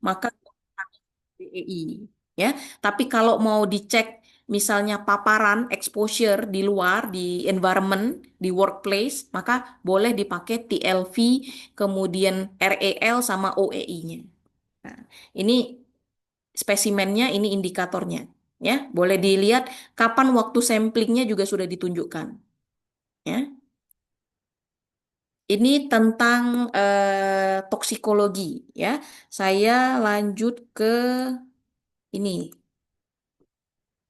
maka DEI ya. Tapi kalau mau dicek misalnya paparan exposure di luar di environment di workplace, maka boleh dipakai TLV, kemudian REL sama OEI-nya. Nah, ini spesimennya, ini indikatornya ya. Boleh dilihat kapan waktu samplingnya juga sudah ditunjukkan ya. Ini tentang toksikologi ya. Saya lanjut ke ini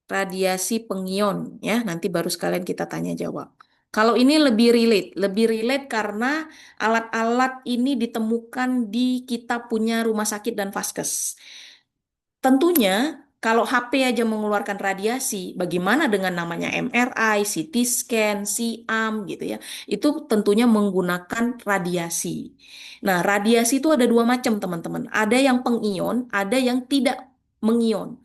radiasi pengion ya. Nanti baru sekalian kita tanya jawab. Kalau ini lebih relate karena alat-alat ini ditemukan di kita punya rumah sakit dan vaskes. Tentunya kalau HP aja mengeluarkan radiasi, bagaimana dengan namanya MRI, CT scan, SIAM gitu ya. Itu tentunya menggunakan radiasi. Nah, radiasi itu ada dua macam, teman-teman. Ada yang pengion, ada yang tidak mengion.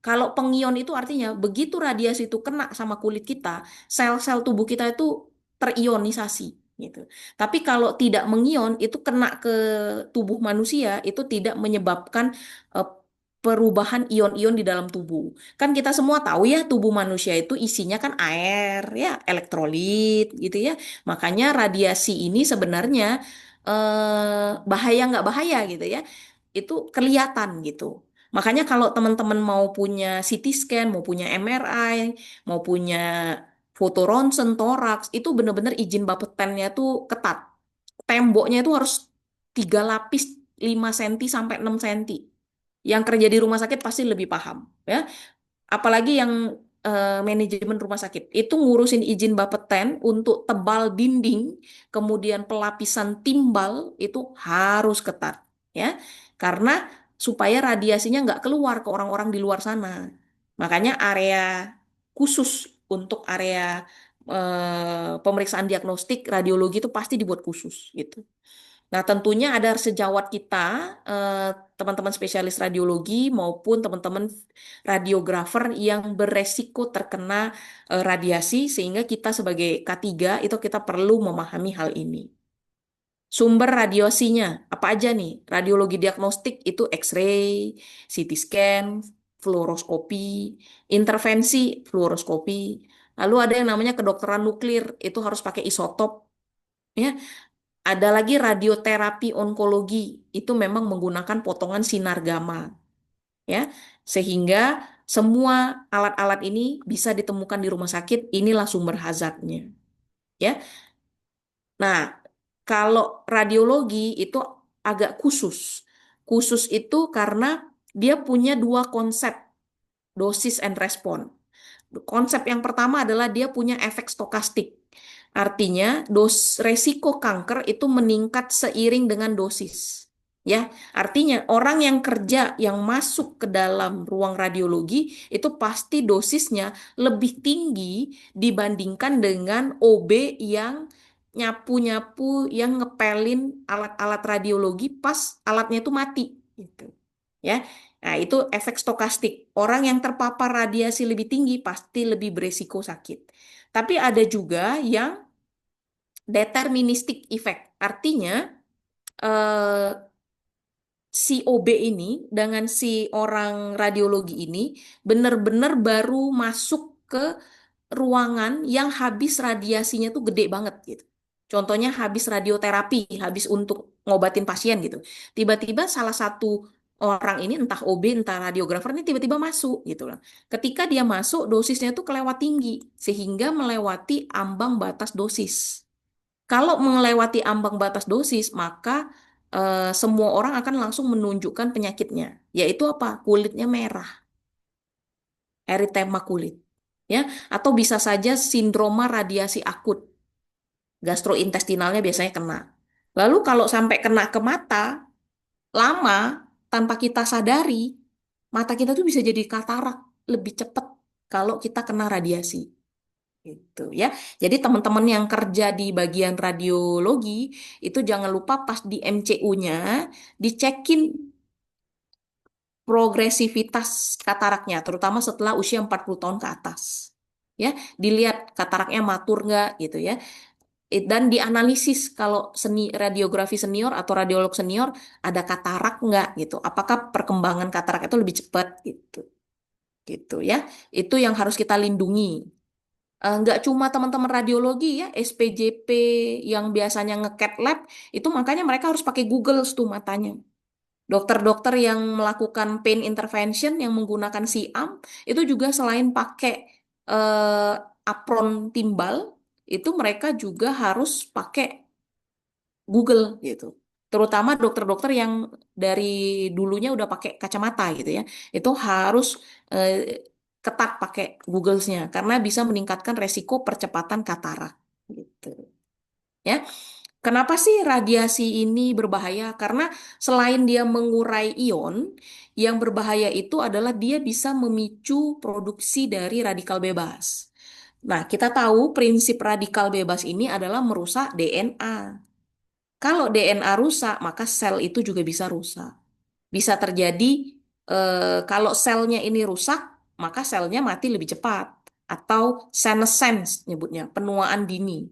Kalau pengion itu artinya begitu radiasi itu kena sama kulit kita, sel-sel tubuh kita itu terionisasi gitu. Tapi kalau tidak mengion itu kena ke tubuh manusia itu tidak menyebabkan eh, perubahan ion-ion di dalam tubuh. Kan kita semua tahu ya tubuh manusia itu isinya kan air ya, elektrolit gitu ya. Makanya radiasi ini sebenarnya bahaya nggak bahaya gitu ya. Itu kelihatan gitu. Makanya kalau teman-teman mau punya CT scan, mau punya MRI, mau punya foto ronsen, toraks, itu benar-benar izin Bapeten-nya tuh ketat. Temboknya itu harus 3 lapis 5 cm sampai 6 cm. Yang kerja di rumah sakit pasti lebih paham, ya. Apalagi yang manajemen rumah sakit itu ngurusin izin Bapeten untuk tebal dinding, kemudian pelapisan timbal itu harus ketat, ya, karena supaya radiasinya nggak keluar ke orang-orang di luar sana. Makanya area khusus untuk area pemeriksaan diagnostik radiologi itu pasti dibuat khusus gitu. Nah, tentunya ada sejawat kita, eh, teman-teman spesialis radiologi maupun teman-teman radiografer yang beresiko terkena radiasi, sehingga kita sebagai K3 itu kita perlu memahami hal ini. Sumber radiasinya, apa aja nih? Radiologi diagnostik itu X-ray, CT scan, fluoroskopi, intervensi, fluoroskopi. Lalu ada yang namanya kedokteran nuklir, itu harus pakai isotop. Ya, ada lagi radioterapi onkologi, itu memang menggunakan potongan sinar gamma, ya. Sehingga semua alat-alat ini bisa ditemukan di rumah sakit, inilah sumber hazardnya, ya. Nah, kalau radiologi itu agak khusus. Khusus itu karena dia punya dua konsep, dosis and respon. Konsep yang pertama adalah dia punya efek stokastik. Artinya, resiko kanker itu meningkat seiring dengan dosis. Ya, artinya orang yang kerja yang masuk ke dalam ruang radiologi itu pasti dosisnya lebih tinggi dibandingkan dengan OB yang nyapu-nyapu, yang ngepelin alat-alat radiologi pas alatnya itu mati gitu. Ya. Nah, itu efek stokastik. Orang yang terpapar radiasi lebih tinggi pasti lebih beresiko sakit. Tapi ada juga yang deterministik effect. Artinya, eh, si OB ini dengan si orang radiologi ini benar-benar baru masuk ke ruangan yang habis radiasinya tuh gede banget gitu. Contohnya habis radioterapi, habis untuk ngobatin pasien gitu. Tiba-tiba salah satu orang ini entah OB entah radiografer ini tiba-tiba masuk gitu loh. Ketika dia masuk dosisnya tuh kelewat tinggi sehingga melewati ambang batas dosis. Kalau melewati ambang batas dosis, maka semua orang akan langsung menunjukkan penyakitnya, yaitu apa? Kulitnya merah, eritema kulit, ya, atau bisa saja sindroma radiasi akut, gastrointestinalnya biasanya kena. Lalu kalau sampai kena ke mata, lama tanpa kita sadari, mata kita tuh bisa jadi katarak lebih cepat kalau kita kena radiasi. Gitu ya. Jadi teman-teman yang kerja di bagian radiologi itu jangan lupa pas di MCU-nya dicekin progresivitas kataraknya, terutama setelah usia 40 tahun ke atas. Ya, dilihat kataraknya matur nggak gitu ya. Dan dianalisis kalau radiografi senior atau radiolog senior ada katarak nggak gitu. Apakah perkembangan katarak itu lebih cepat gitu. Gitu ya. Itu yang harus kita lindungi. Nggak cuma teman-teman radiologi ya, SPJP yang biasanya nge-cath lab, itu makanya mereka harus pakai Google tuh matanya. Dokter-dokter yang melakukan pain intervention yang menggunakan siam, itu juga selain pakai eh, apron timbal, itu mereka juga harus pakai Google gitu. Terutama dokter-dokter yang dari dulunya udah pakai kacamata gitu ya. Itu harus eh, ketat pakai Google-nya karena bisa meningkatkan resiko percepatan katarak gitu. Ya, kenapa sih radiasi ini berbahaya? Karena selain dia mengurai ion, yang berbahaya itu adalah dia bisa memicu produksi dari radikal bebas. Nah, kita tahu prinsip radikal bebas ini adalah merusak DNA. Kalau DNA rusak, maka sel itu juga bisa rusak. Bisa terjadi kalau selnya ini rusak, maka selnya mati lebih cepat. Atau senescence nyebutnya, penuaan dini.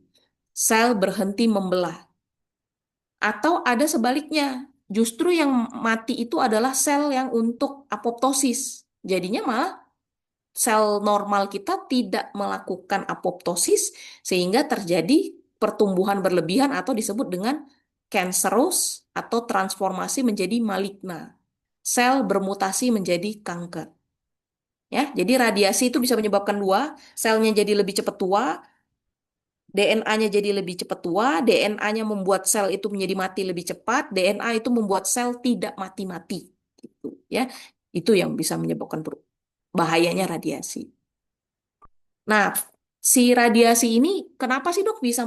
Sel berhenti membelah. Atau ada sebaliknya, justru yang mati itu adalah sel yang untuk apoptosis. Jadinya malah sel normal kita tidak melakukan apoptosis sehingga terjadi pertumbuhan berlebihan atau disebut dengan cancerous atau transformasi menjadi maligna. Sel bermutasi menjadi kanker. Ya, jadi radiasi itu bisa menyebabkan dua, selnya jadi lebih cepat tua, DNA-nya jadi lebih cepat tua, DNA-nya membuat sel itu menjadi mati lebih cepat, DNA itu membuat sel tidak mati-mati. Gitu, ya. Itu yang bisa menyebabkan bahayanya radiasi. Nah, si radiasi ini kenapa sih dok bisa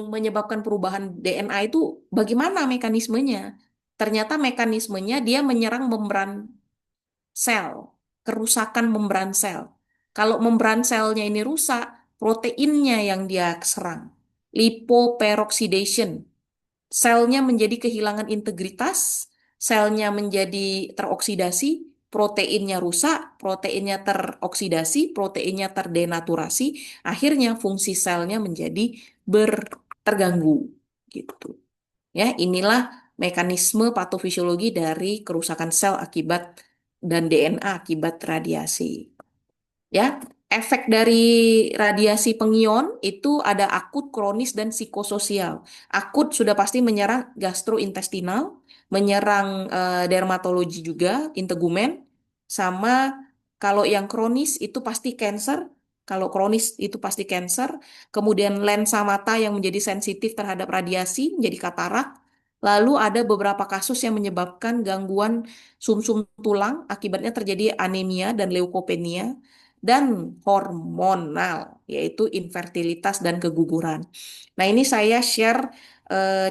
menyebabkan perubahan DNA itu? Bagaimana mekanismenya? Ternyata mekanismenya dia menyerang membran sel, kerusakan membran sel. Kalau membran selnya ini rusak, proteinnya yang dia serang. Lipoperoxidation. Selnya menjadi kehilangan integritas, selnya menjadi teroksidasi, proteinnya rusak, proteinnya teroksidasi, proteinnya terdenaturasi, akhirnya fungsi selnya menjadi terganggu gitu. Ya, inilah mekanisme patofisiologi dari kerusakan sel akibat dan DNA akibat radiasi. Ya, efek dari radiasi pengion itu ada akut, kronis, dan psikososial. Akut sudah pasti menyerang gastrointestinal, menyerang dermatologi juga, integumen, sama kalau yang kronis itu pasti kanker. Kalau kronis itu pasti kanker. Kemudian lensa mata yang menjadi sensitif terhadap radiasi menjadi katarak. Lalu ada beberapa kasus yang menyebabkan gangguan sumsum tulang, akibatnya terjadi anemia dan leukopenia dan hormonal, yaitu infertilitas dan keguguran. Nah, ini saya share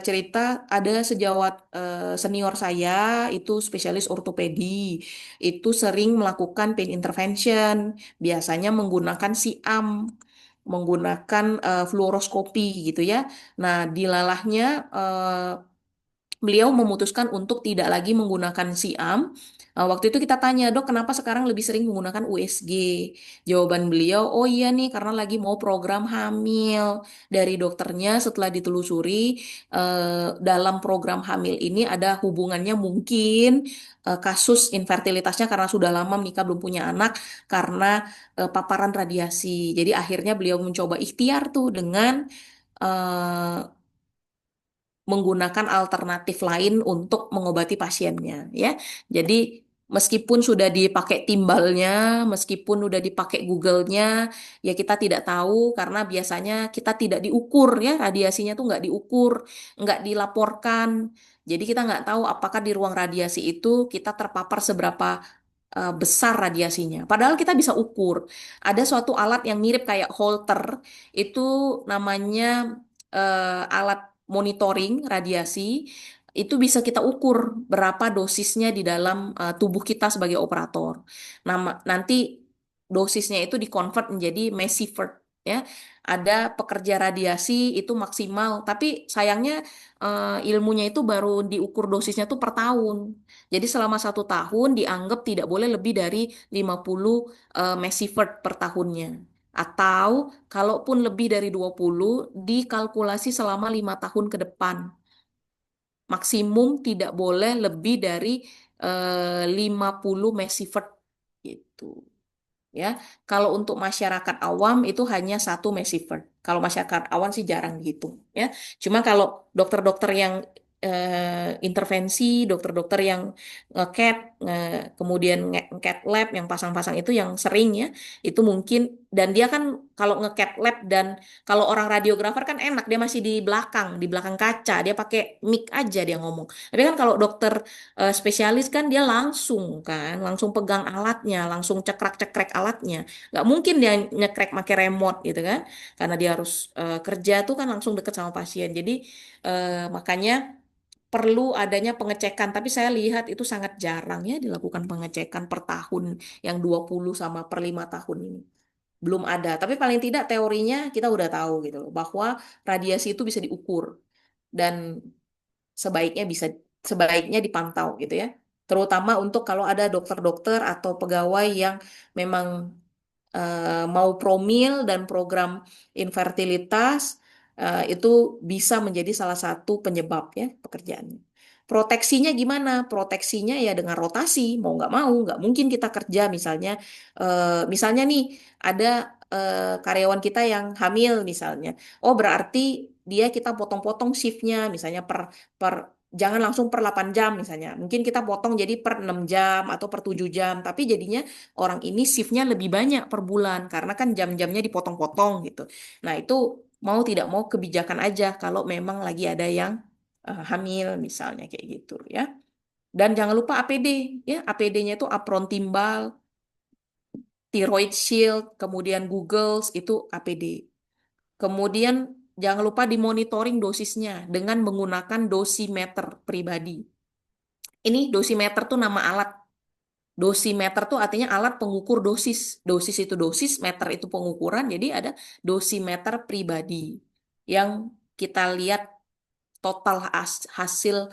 cerita ada sejawat senior saya, itu spesialis ortopedi, itu sering melakukan pain intervention, biasanya menggunakan siam, menggunakan fluoroskopi gitu ya. Nah, dilalahnya beliau memutuskan untuk tidak lagi menggunakan siam. Waktu itu kita tanya, dok, kenapa sekarang lebih sering menggunakan USG? Jawaban beliau, oh iya nih, karena lagi mau program hamil. Dari dokternya setelah ditelusuri, dalam program hamil ini ada hubungannya mungkin kasus infertilitasnya karena sudah lama menikah belum punya anak karena paparan radiasi. Jadi akhirnya beliau mencoba ikhtiar tuh dengan eh, menggunakan alternatif lain untuk mengobati pasiennya ya. Jadi meskipun sudah dipakai timbalnya, meskipun sudah dipakai Google-nya, ya kita tidak tahu karena biasanya kita tidak diukur ya, radiasinya tuh nggak diukur, nggak dilaporkan. Jadi kita nggak tahu apakah di ruang radiasi itu kita terpapar seberapa besar radiasinya. Padahal kita bisa ukur. Ada suatu alat yang mirip kayak Holter, itu namanya alat monitoring radiasi. Itu bisa kita ukur berapa dosisnya di dalam tubuh kita sebagai operator. Nanti dosisnya itu dikonvert menjadi Mesivert ya. Ada pekerja radiasi itu maksimal, tapi sayangnya ilmunya itu baru diukur dosisnya tuh per tahun. Jadi selama 1 tahun dianggap tidak boleh lebih dari 50 Mesivert per tahunnya. Atau kalaupun lebih dari 20, dikalkulasi selama 5 tahun ke depan. Maksimum tidak boleh lebih dari 50 mesivert gitu. Ya, kalau untuk masyarakat awam itu hanya 1 mSv. Kalau masyarakat awam sih jarang dihitung. Ya, cuma kalau dokter-dokter yang intervensi, dokter-dokter yang nge-cat, kemudian nge-cat lab, yang pasang-pasang itu yang sering ya, itu mungkin. Dan dia kan kalau nge-cat lab dan kalau orang radiografer kan enak, dia masih di belakang kaca, dia pakai mic aja dia ngomong. Tapi kan kalau dokter spesialis kan dia langsung pegang alatnya, langsung cekrek-cekrek alatnya. Nggak mungkin dia nyekrek pakai remote gitu kan, karena dia harus kerja tuh kan langsung deket sama pasien. Jadi makanya perlu adanya pengecekan, tapi saya lihat itu sangat jarang ya dilakukan pengecekan per tahun yang 20 sama per 5 tahun ini. Belum ada, tapi paling tidak teorinya kita udah tahu gitu loh, bahwa radiasi itu bisa diukur dan sebaiknya bisa sebaiknya dipantau gitu ya. Terutama untuk kalau ada dokter-dokter atau pegawai yang memang mau promil dan program infertilitas, itu bisa menjadi salah satu penyebab ya pekerjaannya. Proteksinya gimana? Proteksinya ya dengan rotasi, mau nggak mungkin kita kerja misalnya nih ada karyawan kita yang hamil misalnya. Oh berarti dia kita potong-potong shiftnya misalnya per jangan langsung per 8 jam misalnya. Mungkin kita potong jadi per 6 jam atau per 7 jam, tapi jadinya orang ini shiftnya lebih banyak per bulan karena kan jam-jamnya dipotong-potong gitu. Nah, itu mau tidak mau kebijakan aja kalau memang lagi ada yang hamil misalnya kayak gitu ya. Dan jangan lupa APD ya, APD-nya itu apron timbal, thyroid shield, kemudian Googles itu APD. Kemudian jangan lupa dimonitoring dosisnya dengan menggunakan dosimeter pribadi. Ini dosimeter tuh nama alat. Dosimeter tuh artinya alat pengukur dosis. Dosis itu dosis, meter itu pengukuran. Jadi ada dosimeter pribadi yang kita lihat total hasil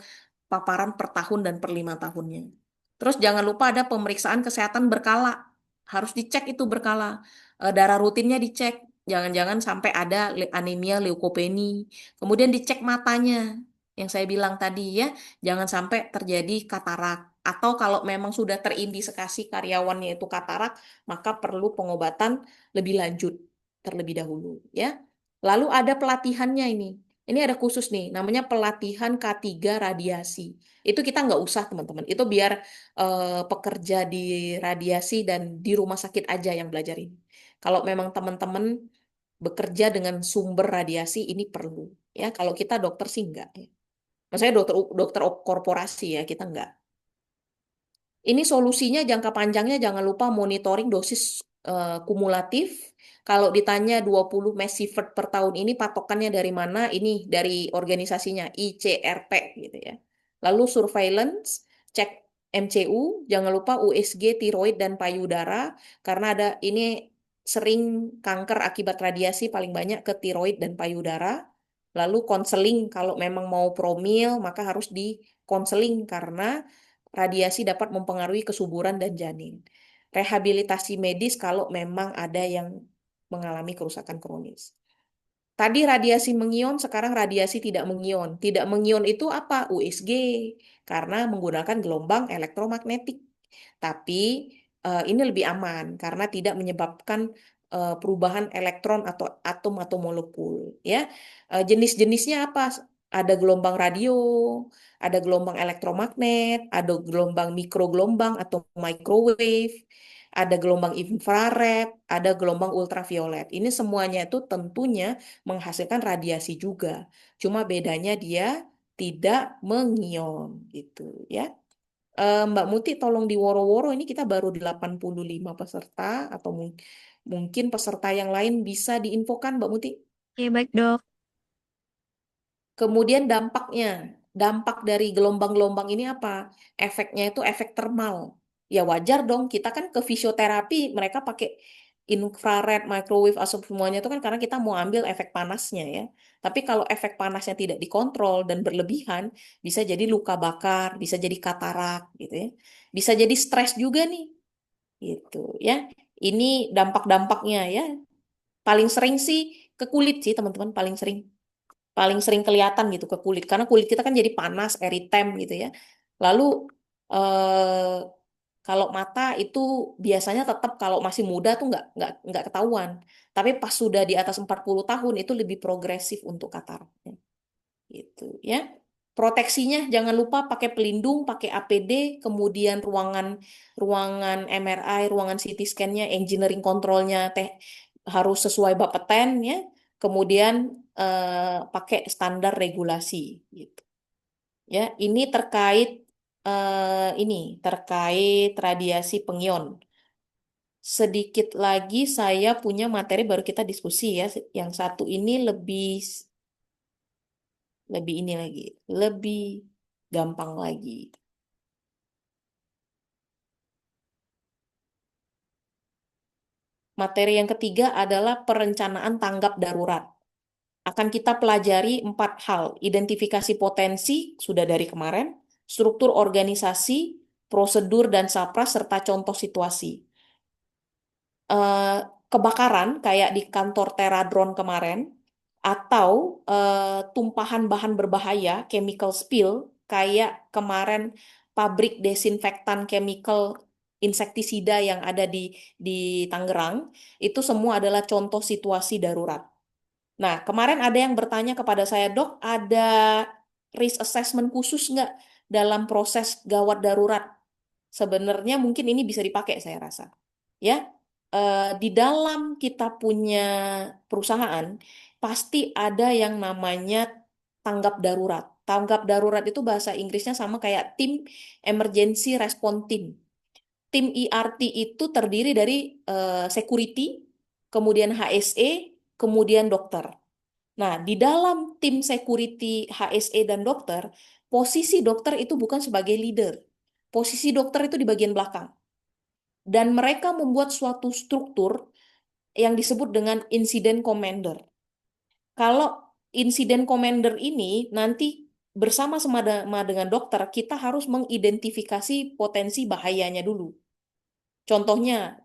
paparan per tahun dan per 5 tahunnya. Terus jangan lupa ada pemeriksaan kesehatan berkala. Harus dicek itu berkala. Darah rutinnya dicek. Jangan-jangan sampai ada anemia, leukopeni. Kemudian dicek matanya. Yang saya bilang tadi ya, jangan sampai terjadi katarak. Atau kalau memang sudah terindikasi karyawannya itu katarak, maka perlu pengobatan lebih lanjut terlebih dahulu ya. Lalu ada pelatihannya ini. Ini ada khusus nih, namanya pelatihan K3 radiasi. Itu kita nggak usah, teman-teman. Itu biar pekerja di radiasi dan di rumah sakit aja yang belajar ini. Kalau memang teman-teman bekerja dengan sumber radiasi, ini perlu. Ya, kalau kita dokter sih enggak. Ya. Maksudnya dokter dokter korporasi ya, kita enggak. Ini solusinya jangka panjangnya jangan lupa monitoring dosis kumulatif. Kalau ditanya 20 mesivert per tahun ini patokannya dari mana? Ini dari organisasinya ICRP gitu ya. Lalu surveillance, cek MCU, jangan lupa USG, tiroid dan payudara karena ada ini sering kanker akibat radiasi paling banyak ke tiroid dan payudara. Lalu konseling kalau memang mau promil maka harus di konseling karena radiasi dapat mempengaruhi kesuburan dan janin. Rehabilitasi medis kalau memang ada yang mengalami kerusakan kronis. Tadi radiasi mengion, sekarang radiasi tidak mengion. Tidak mengion itu apa? USG, karena menggunakan gelombang elektromagnetik. Tapi ini lebih aman karena tidak menyebabkan perubahan elektron atau atom atau molekul. Ya, jenis-jenisnya apa? Ada gelombang radio, ada gelombang elektromagnet, ada gelombang mikrogelombang atau microwave, ada gelombang infrared, ada gelombang ultraviolet. Ini semuanya itu tentunya menghasilkan radiasi juga. Cuma bedanya dia tidak mengion gitu ya. Mbak Muti tolong diworo-woro ini kita baru 85 peserta atau mungkin peserta yang lain bisa diinfokan Mbak Muti. Oke, baik dok. Kemudian dampak dari gelombang-gelombang ini apa? Efeknya itu efek termal. Ya wajar dong, kita kan ke fisioterapi, mereka pakai infrared, microwave, asap semuanya itu kan karena kita mau ambil efek panasnya ya. Tapi kalau efek panasnya tidak dikontrol dan berlebihan, bisa jadi luka bakar, bisa jadi katarak gitu ya. Bisa jadi stres juga nih, gitu ya. Ini dampak-dampaknya ya. Paling sering sih ke kulit sih teman-teman, paling sering kelihatan gitu ke kulit karena kulit kita kan jadi panas, eritem gitu ya. Lalu eh, kalau mata itu biasanya tetap kalau masih muda tuh nggak ketahuan. Tapi pas sudah di atas 40 tahun itu lebih progresif untuk kataraknya gitu ya. Proteksinya jangan lupa pakai pelindung, pakai APD, kemudian ruangan ruangan MRI, ruangan CT scan-nya, engineering kontrolnya teh harus sesuai Bapeten ya. Kemudian pakai standar regulasi gitu. Ya, ini terkait radiasi pengion. Sedikit lagi saya punya materi baru kita diskusi ya. Yang satu ini lebih lebih ini lagi, lebih gampang lagi. Materi yang ketiga adalah perencanaan tanggap darurat. Akan kita pelajari 4 hal, identifikasi potensi, sudah dari kemarin, struktur organisasi, prosedur dan sapras, serta contoh situasi. eh, Kebakaran kayak di kantor Teradron kemarin, atau tumpahan bahan berbahaya, chemical spill, kayak kemarin pabrik desinfektan chemical insektisida yang ada di Tangerang, itu semua adalah contoh situasi darurat. Nah, kemarin ada yang bertanya kepada saya, Dok, ada risk assessment khusus nggak dalam proses gawat darurat? Sebenarnya mungkin ini bisa dipakai, saya rasa. Ya, di dalam kita punya perusahaan, pasti ada yang namanya tanggap darurat. Tanggap darurat itu bahasa Inggrisnya sama kayak tim Emergency Response Team. Tim ERT itu terdiri dari security, kemudian HSE, kemudian dokter. Nah, di dalam tim security, HSE, dan dokter, posisi dokter itu bukan sebagai leader. Posisi dokter itu di bagian belakang. Dan mereka membuat suatu struktur yang disebut dengan incident commander. Kalau insiden commander ini nanti bersama-sama dengan dokter, kita harus mengidentifikasi potensi bahayanya dulu. Contohnya,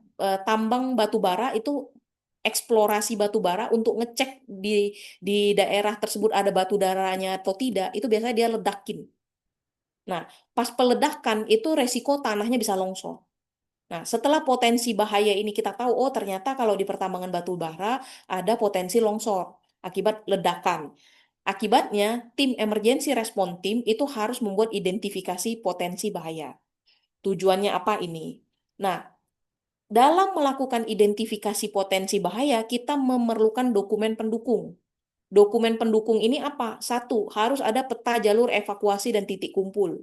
tambang batu bara itu eksplorasi batu bara untuk ngecek di daerah tersebut ada batu baranya atau tidak, itu biasanya dia ledakin. Nah, pas peledakan itu resiko tanahnya bisa longsor. Nah, setelah potensi bahaya ini kita tahu, oh ternyata kalau di pertambangan batu bara ada potensi longsor akibat ledakan. Akibatnya, tim emergency response team itu harus membuat identifikasi potensi bahaya. Tujuannya apa ini? Nah, dalam melakukan identifikasi potensi bahaya, kita memerlukan dokumen pendukung. Dokumen pendukung ini apa? Satu, harus ada peta jalur evakuasi dan titik kumpul,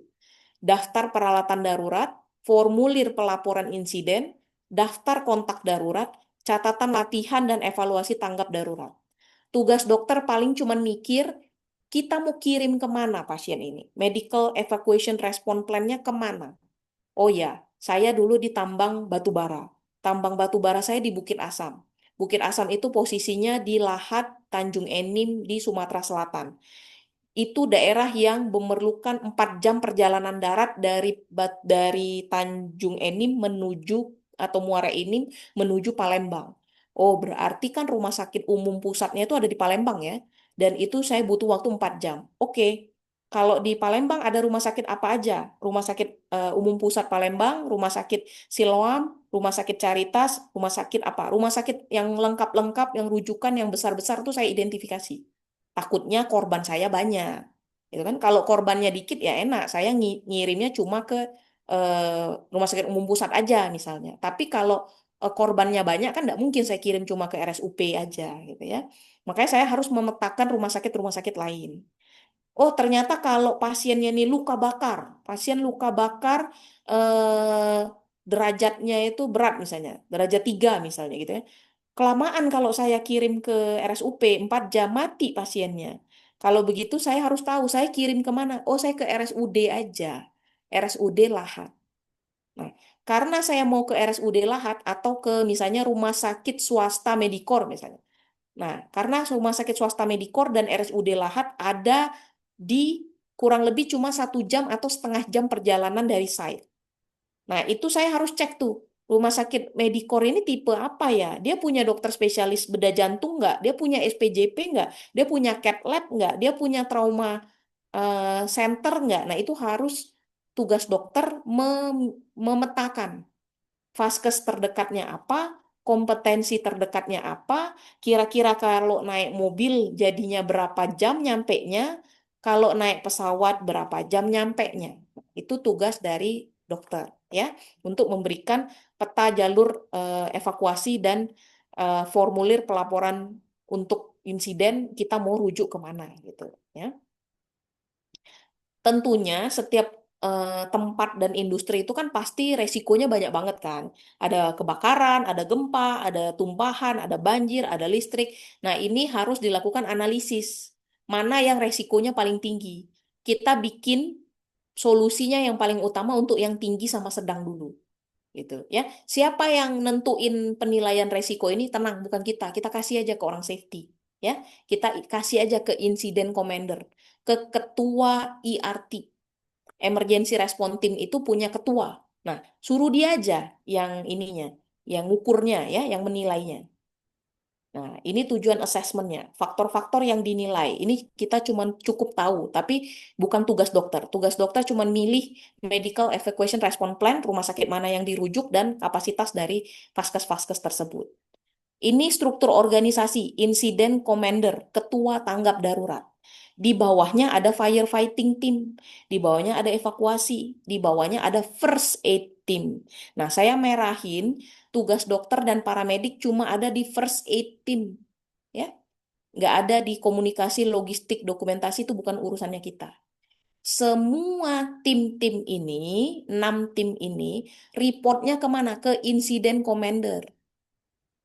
daftar peralatan darurat, formulir pelaporan insiden, daftar kontak darurat, catatan latihan dan evaluasi tanggap darurat. Tugas dokter paling cuma mikir, kita mau kirim kemana pasien ini? Medical Evacuation Response Plan-nya kemana? Oh ya, saya dulu di tambang batu bara. Tambang batu bara saya di Bukit Asam. Bukit Asam itu posisinya di Lahat, Tanjung Enim di Sumatera Selatan. Itu daerah yang memerlukan 4 jam perjalanan darat dari Tanjung Enim menuju atau Muara Enim menuju Palembang. Oh, berarti kan rumah sakit umum pusatnya itu ada di Palembang ya. Dan itu saya butuh waktu 4 jam. Oke, kalau di Palembang ada rumah sakit apa aja? Rumah sakit umum pusat Palembang, rumah sakit Siloam, rumah sakit Caritas, rumah sakit apa? Rumah sakit yang lengkap-lengkap, yang rujukan, yang besar-besar itu saya identifikasi. Takutnya korban saya banyak. Gitu kan? Kalau korbannya dikit ya enak, saya ngirimnya cuma ke rumah sakit umum pusat aja misalnya. Tapi kalau korbannya banyak kan nggak mungkin saya kirim cuma ke RSUP aja gitu ya. Makanya saya harus memetakan rumah sakit lain. Oh, ternyata kalau pasiennya ini luka bakar, pasien luka bakar derajatnya itu berat misalnya, derajat 3 misalnya gitu ya. Kelamaan kalau saya kirim ke RSUP 4 jam mati pasiennya. Kalau begitu saya harus tahu saya kirim kemana. Oh, saya ke RSUD aja. RSUD Lahat. Nah, karena saya mau ke RSUD Lahat atau ke misalnya rumah sakit swasta Medicor misalnya. Nah, karena rumah sakit swasta Medicor dan RSUD Lahat ada di kurang lebih cuma 1 jam atau setengah jam perjalanan dari site. Nah, itu saya harus cek tuh. Rumah sakit Medicor ini tipe apa ya? Dia punya dokter spesialis bedah jantung nggak? Dia punya SPJP nggak? Dia punya cath lab nggak? Dia punya trauma center nggak? Nah, itu harus tugas dokter memetakan vaskes terdekatnya apa, kompetensi terdekatnya apa, kira-kira kalau naik mobil jadinya berapa jam nyampenya, kalau naik pesawat berapa jam nyampenya. Itu tugas dari dokter ya, untuk memberikan peta jalur evakuasi dan formulir pelaporan untuk insiden kita mau rujuk kemana gitu ya. Tentunya setiap tempat dan industri itu kan pasti resikonya banyak banget kan. Ada kebakaran, ada gempa, ada tumpahan, ada banjir, ada listrik. Nah, ini harus dilakukan analisis. Mana yang resikonya paling tinggi? Kita bikin solusinya yang paling utama untuk yang tinggi sama sedang dulu. Gitu ya. Siapa yang nentuin penilaian resiko ini? Tenang, bukan kita. Kita kasih aja ke orang safety. Ya, kita kasih aja ke incident commander, ke ketua ERT. Emergency Response Team itu punya ketua. Nah, suruh dia aja yang ininya, yang ngukurnya ya, yang menilainya. Nah, ini tujuan assessmentnya, faktor-faktor yang dinilai. Ini kita cuma cukup tahu, tapi bukan tugas dokter. Tugas dokter cuma milih Medical Evacuation Response Plan, rumah sakit mana yang dirujuk, dan kapasitas dari vaskes-vaskes tersebut. Ini struktur organisasi, insiden commander, ketua tanggap darurat. Di bawahnya ada firefighting team, di bawahnya ada evakuasi, di bawahnya ada first aid team. Nah, saya merahin tugas dokter dan paramedik cuma ada di first aid team, ya. Nggak ada di komunikasi, logistik, dokumentasi itu bukan urusannya kita. Semua tim-tim ini, 6 tim ini, reportnya kemana? Ke insiden commander.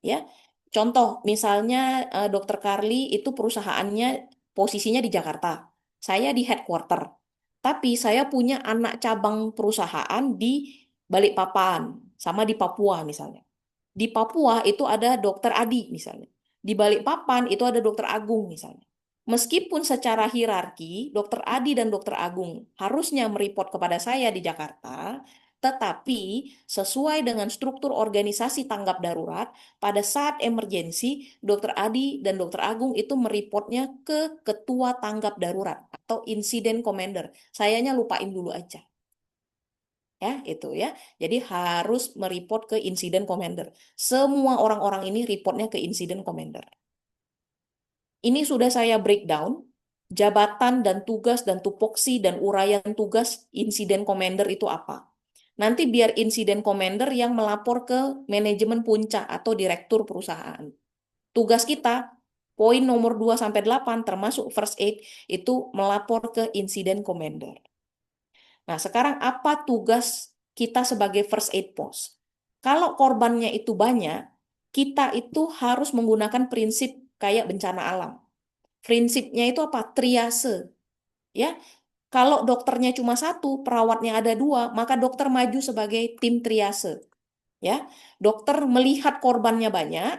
Ya, contoh misalnya Dokter Carly itu perusahaannya posisinya di Jakarta, saya di headquarter, tapi saya punya anak cabang perusahaan di Balikpapan sama di Papua misalnya. Di Papua itu ada Dokter Adi misalnya, di Balikpapan itu ada Dokter Agung misalnya. Meskipun secara hierarki Dokter Adi dan Dokter Agung harusnya mereport kepada saya di Jakarta, tetapi sesuai dengan struktur organisasi tanggap darurat, pada saat emergensi, Dokter Adi dan Dokter Agung itu mereportnya ke Ketua Tanggap Darurat atau Incident Commander. Sayanya lupain dulu aja. Ya, itu ya. Jadi harus mereport ke Incident Commander. Semua orang-orang ini reportnya ke Incident Commander. Ini sudah saya breakdown, jabatan dan tugas dan tupoksi dan uraian tugas Incident Commander itu apa. Nanti biar Incident Commander yang melapor ke manajemen puncak atau direktur perusahaan. Tugas kita, poin nomor 2 sampai 8 termasuk first aid itu melapor ke Incident Commander. Nah, sekarang apa tugas kita sebagai first aid post? Kalau korbannya itu banyak, kita itu harus menggunakan prinsip kayak bencana alam. Prinsipnya itu apa? Triase. Ya, kalau dokternya cuma satu, perawatnya ada dua, maka dokter maju sebagai tim triase. Ya, dokter melihat korbannya banyak,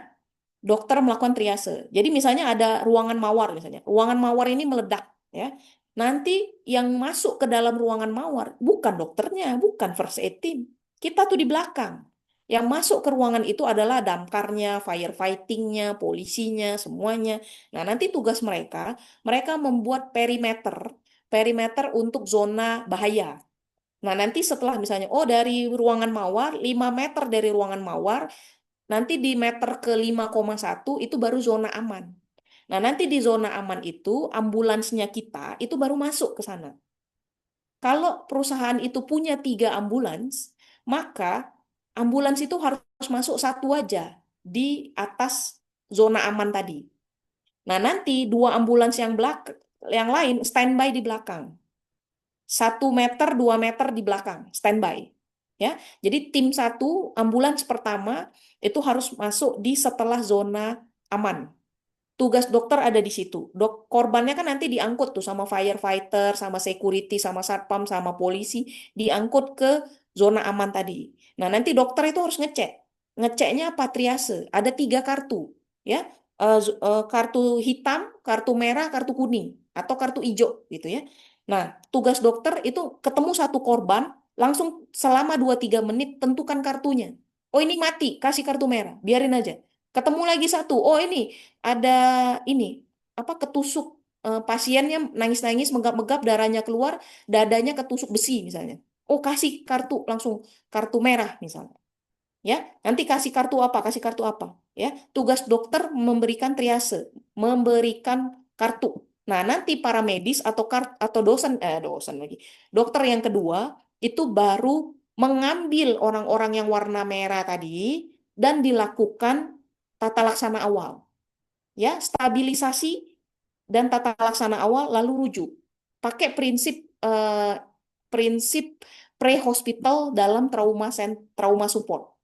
dokter melakukan triase. Jadi misalnya ada ruangan mawar misalnya. Ruangan mawar ini meledak ya. Nanti yang masuk ke dalam ruangan mawar bukan dokternya, bukan first aid team. Kita tuh di belakang. Yang masuk ke ruangan itu adalah damkarnya, firefightingnya, polisinya, semuanya. Nah, nanti tugas mereka, mereka membuat perimeter, perimeter untuk zona bahaya. Nah, nanti setelah misalnya, oh dari ruangan mawar, 5 meter dari ruangan mawar, nanti di meter ke 5,1 itu baru zona aman. Nah, nanti di zona aman itu ambulansnya kita itu baru masuk ke sana. Kalau perusahaan itu punya 3 ambulans, maka ambulans itu harus masuk satu aja di atas zona aman tadi. Nah, nanti 2 ambulans yang lain standby di belakang. 1 meter, 2 meter di belakang, standby. Ya, jadi tim satu ambulans pertama itu harus masuk di setelah zona aman. Tugas dokter ada di situ. Korbannya kan nanti diangkut tuh sama firefighter, sama security, sama satpam, sama polisi, diangkut ke zona aman tadi. Nah, nanti dokter itu harus ngecek. Ngeceknya apa? Triase. Ada 3 kartu, ya. Kartu hitam, kartu merah, kartu kuning, atau kartu hijau, gitu ya. Nah, tugas dokter itu ketemu satu korban, langsung selama 2-3 menit tentukan kartunya. Oh ini mati, kasih kartu merah, biarin aja. Ketemu lagi satu, oh ini ada ini apa ketusuk, pasiennya nangis-nangis, megap-megap, darahnya keluar, dadanya ketusuk besi misalnya. Oh kasih kartu langsung kartu merah misalnya. Ya, nanti kasih kartu apa? Kasih kartu apa? Ya, tugas dokter memberikan triase, memberikan kartu. Nah, nanti para medis atau atau dosen lagi, dokter yang kedua itu baru mengambil orang-orang yang warna merah tadi dan dilakukan tata laksana awal, ya, stabilisasi dan tata laksana awal lalu rujuk. Pakai prinsip pre-hospital dalam trauma support,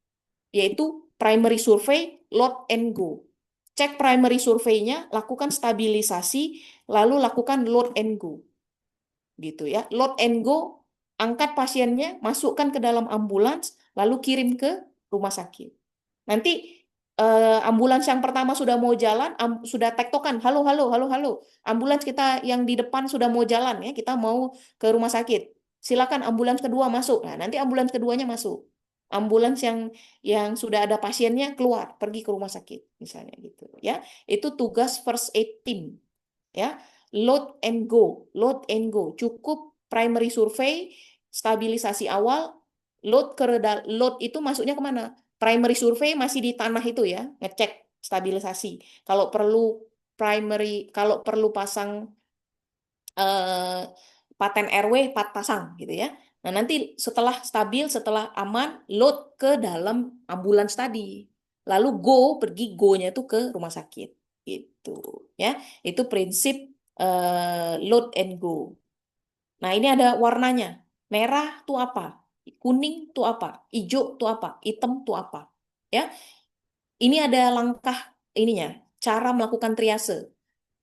yaitu primary survey, load and go. Cek primary survey-nya, lakukan stabilisasi, lalu lakukan load and go. Gitu ya. Load and go, angkat pasiennya, masukkan ke dalam ambulans, lalu kirim ke rumah sakit. Nanti ambulans yang pertama sudah mau jalan, sudah tektokan, halo, halo, halo, halo. Ambulans kita yang di depan sudah mau jalan ya, kita mau ke rumah sakit. Silakan ambulans kedua masuk. Nah, nanti ambulans keduanya masuk. Ambulans yang sudah ada pasiennya keluar, pergi ke rumah sakit misalnya gitu ya. Itu tugas first aid team ya. Load and go, load and go. Cukup primary survey, stabilisasi awal, load itu masuknya kemana? Primary survey masih di tanah itu ya, ngecek stabilisasi. Kalau perlu kalau perlu pasang eh, paten RW, pasang gitu ya. Nah, nanti setelah stabil, setelah aman, load ke dalam ambulans tadi. Lalu pergi go-nya itu ke rumah sakit. Gitu ya. Itu prinsip load and go. Nah, ini ada warnanya. Merah tuh apa? Kuning tuh apa? Hijau tuh apa? Hitam tuh apa? Ya, ini ada langkah ininya, cara melakukan triase.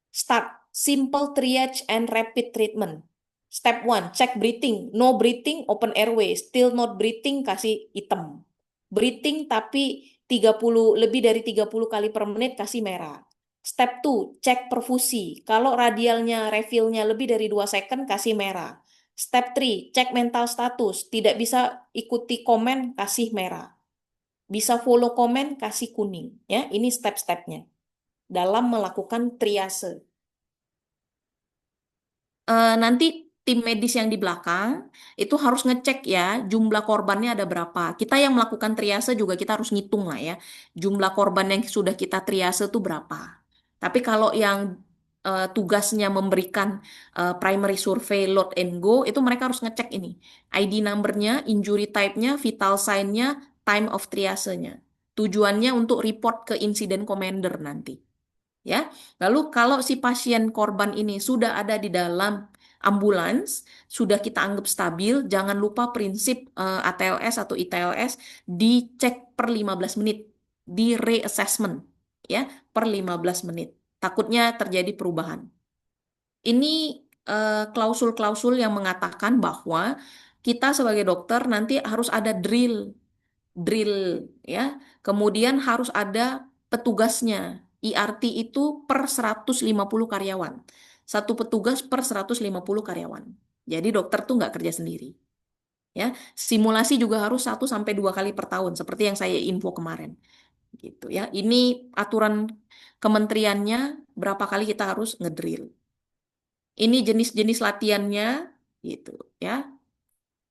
Start simple triage and rapid treatment. Step one, check breathing. No breathing, open airway. Still not breathing, kasih hitam. Breathing tapi 30 lebih dari 30 kali per menit, kasih merah. Step two, cek perfusi. Kalau radialnya refillnya lebih dari 2 second, kasih merah. Step three, cek mental status. Tidak bisa ikuti komen, kasih merah. Bisa follow komen, kasih kuning. Ya, ini step-stepnya dalam melakukan triase. Nanti tim medis yang di belakang itu harus ngecek ya jumlah korbannya ada berapa. Kita yang melakukan triase juga kita harus ngitung lah ya jumlah korban yang sudah kita triase itu berapa. Tapi kalau yang tugasnya memberikan primary survey load and go itu mereka harus ngecek ini ID number-nya, injury type-nya, vital sign-nya, time of triasenya. Tujuannya untuk report ke incident commander nanti. Ya, lalu kalau si pasien korban ini sudah ada di dalam ambulans, sudah kita anggap stabil, jangan lupa prinsip ATLS atau ITLS dicek per 15 menit, di reassessment ya, per 15 menit. Takutnya terjadi perubahan. Ini klausul-klausul yang mengatakan bahwa kita sebagai dokter nanti harus ada drill ya. Kemudian harus ada petugasnya. IRT itu per 150 karyawan. Satu petugas per 150 karyawan. Jadi dokter tuh nggak kerja sendiri. Ya, simulasi juga harus 1 sampai 2 kali per tahun, seperti yang saya info kemarin. Gitu ya. Ini aturan kementeriannya berapa kali kita harus ngedrill. Ini jenis-jenis latihannya, gitu ya.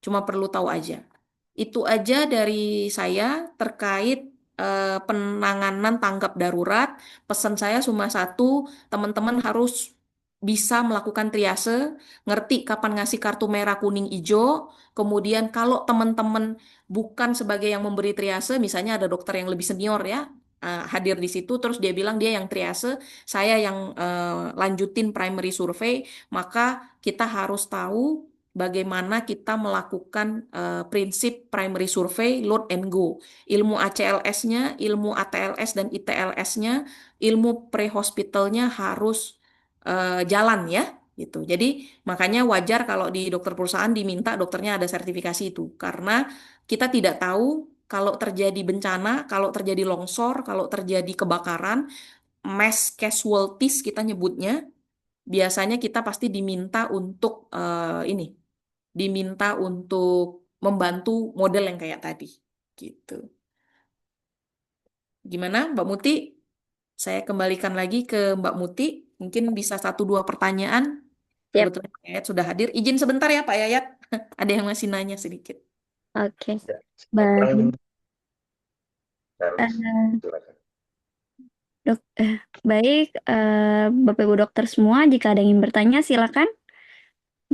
Cuma perlu tahu aja. Itu aja dari saya terkait penanganan tanggap darurat. Pesan saya cuma satu, teman-teman harus bisa melakukan triase, ngerti kapan ngasih kartu merah, kuning, hijau. Kemudian kalau teman-teman bukan sebagai yang memberi triase, misalnya ada dokter yang lebih senior ya, hadir di situ, terus dia bilang dia yang triase, saya yang lanjutin primary survey, maka kita harus tahu bagaimana kita melakukan prinsip primary survey, load and go. Ilmu ACLS-nya, ilmu ATLS dan ITLS-nya, ilmu pre-hospitalnya harus jalan ya. Gitu. Jadi makanya wajar kalau di dokter perusahaan diminta dokternya ada sertifikasi itu. Karena kita tidak tahu kalau terjadi bencana, kalau terjadi longsor, kalau terjadi kebakaran, mass casualties kita nyebutnya, biasanya kita pasti diminta untuk ini diminta untuk membantu model yang kayak tadi gitu. Gimana, Mbak Muti? Saya kembalikan lagi ke Mbak Muti. Mungkin bisa satu dua pertanyaan. Siap. Kebetulan Pak Yayat sudah hadir. Izin sebentar ya Pak Yayat. Ada yang masih nanya sedikit. Oke. Ya, Baik. silakan Charles. Eh, Silakan. dok, baik, Bapak Ibu dokter semua, jika ada yang ingin bertanya, silakan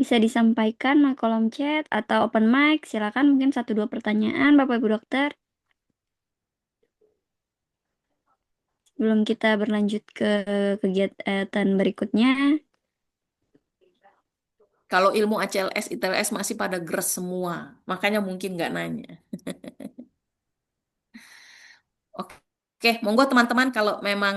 bisa disampaikan melalui kolom chat atau open mic. Silakan mungkin satu dua pertanyaan, Bapak Ibu dokter. Sebelum kita berlanjut ke kegiatan berikutnya. Kalau ilmu ACLS, ITLS masih pada gres semua. Makanya mungkin nggak nanya. Oke, monggo teman-teman kalau memang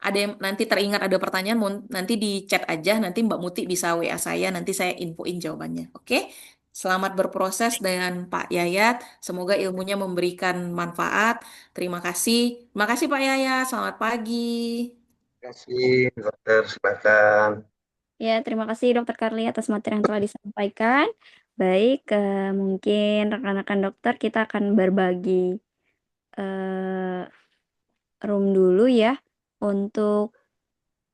ada yang nanti teringat ada pertanyaan, nanti di chat aja, nanti Mbak Muti bisa WA saya, nanti saya infoin jawabannya. Oke, selamat berproses dengan Pak Yayat, semoga ilmunya memberikan manfaat. Terima kasih. Terima kasih Pak Yayat, selamat pagi. Terima kasih, dokter. Silakan. Ya, terima kasih Dokter Karli atas materi yang telah disampaikan. Baik, mungkin rekan-rekan dokter kita akan berbagi eh, room dulu ya untuk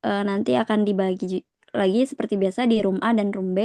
nanti akan dibagi lagi seperti biasa di room A dan room B.